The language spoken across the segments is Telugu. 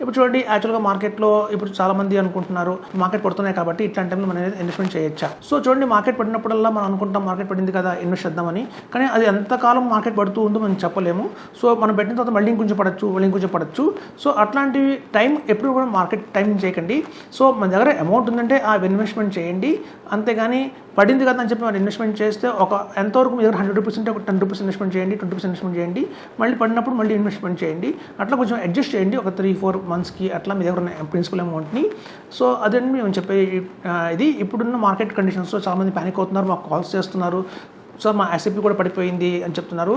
ఇప్పుడు చూడండి యాక్చువల్గా మార్కెట్లో ఇప్పుడు చాలామంది అనుకుంటున్నారు మార్కెట్ పడుతున్నాయి కాబట్టి ఇట్లాంటి టైంలో మనం ఇన్వెస్ట్మెంట్ చేయొచ్చా. సో చూడండి మార్కెట్ పడినప్పుడల్లా మనం అనుకుంటాం మార్కెట్ పడింది కదా ఇన్వెస్ట్ చేద్దామని, కానీ అది ఎంతకాలం మార్కెట్ పడుతూ ఉందో మనం చెప్పలేము. సో మనం పెట్టిన తర్వాత మళ్ళీ ఇంకొంచెం పడచ్చు. సో అట్లాంటి టైం ఎప్పుడు కూడా మార్కెట్ టైం చేయకండి. సో మన దగ్గర అమౌంట్ ఉందంటే ఆ ఇన్వెస్ట్మెంట్ చేయండి, అంతేగాని పడింది కదా అని చెప్పి మనం ఇన్వెస్ట్మెంట్ చేస్తే ఒక ఎంతవరకు మీ దగ్గర 100% ఉంటే ఒక 10 రూపీస్ ఇన్వెస్ట్మెంట్ చేయండి, 20% ఇన్వెస్ట్మెంట్ చేయండి, మళ్ళీ పడినప్పుడు మళ్ళీ ఇన్వెస్ట్మెంట్ చేయండి. అట్లా కొంచెం అడ్జస్ట్ చేయండి ఒక 3-4 మంత్స్కి అట్లా మీ దగ్గర ఉన్న ప్రిన్సిపల్ అమౌంట్ని. సో అదండి మేము చెప్పే ఇది. ఇప్పుడున్న మార్కెట్ కండిషన్స్లో చాలామంది ప్యానిక్ అవుతున్నారు, మాకు కాల్స్ చేస్తున్నారు, సో మా ఎస్ఐపి కూడా పడిపోయింది అని చెప్తున్నారు.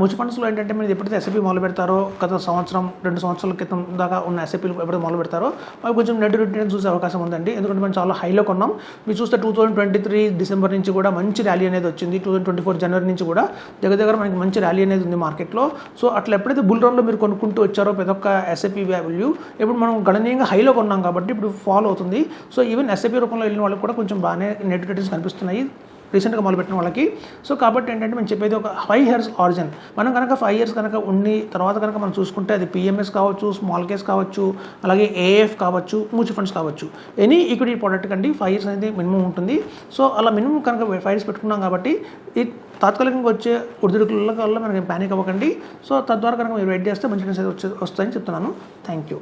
మ్యూచువల్ ఫండ్స్లో ఏంటంటే మీరు ఎప్పుడైతే ఎస్ఐపి మొదలు పెడతారో గత 2 సంవత్సరాల క్రితం దాకా ఉన్న ఎస్ఐపీలు ఎప్పుడైతే మొదలు పెడతారో అవి కొంచెం నెట్ రిటర్న్ చూసే అవకాశం ఉందండి. ఎందుకంటే మనం చాలా హైలో కొన్నాం. మీరు చూస్తే 2023 డిసెంబర్ నుంచి కూడా మంచి ర్యాలీ అనేది వచ్చింది. 2024 జనవరి నుంచి కూడా దగ్గర మనకి మంచి ర్యాలీ అనేది ఉంది మార్కెట్లో. సో అట్లా ఎప్పుడైతే బుల్ రన్లో మీరు కొనుక్కుంటూ వచ్చారో ప్రతి ఒక్క ఎస్ఐపి వాల్యూ ఇప్పుడు మనం గణనీయంగా హైలో కొన్నాం కాబట్టి ఇప్పుడు ఫాలో అవుతుంది. సో ఈవెన్ ఎస్ఐపి రూపంలో వెళ్ళిన వాళ్ళకి కూడా కొంచెం బాగానే నెట్ రిటర్న్స్ కనిపిస్తున్నాయి రీసెంట్గా మొదలుపెట్టిన వాళ్ళకి. సో కాబట్టి ఏంటంటే మనం చెప్పేది ఒక 5 years ఆరిజిన్. మనం కనుక 5 years కనుక ఉండి తర్వాత కనుక మనం చూసుకుంటే అది పిఎంఎస్ కావచ్చు, స్మాల్ కేస్ కావచ్చు, అలాగే ఏఎఫ్ కావచ్చు, మ్యూచువల్ ఫండ్స్ కావచ్చు, ఎనీ ఈక్విటీ ప్రోడక్ట్ కండి 5 years అనేది మినిమం ఉంటుంది. సో అలా మినిమం కనుక 5 years పెట్టుకున్నాం కాబట్టి ఈ తాత్కాలికంగా వచ్చే ఒడిదుడుకుల వల్ల మనకి ప్యానిక్ అవ్వకండి. సో తద్వారా కనుక మీరు వెయిట్ చేస్తే మంచి రిటర్న్స్ వస్తాయని చెప్తున్నాను. Thank you.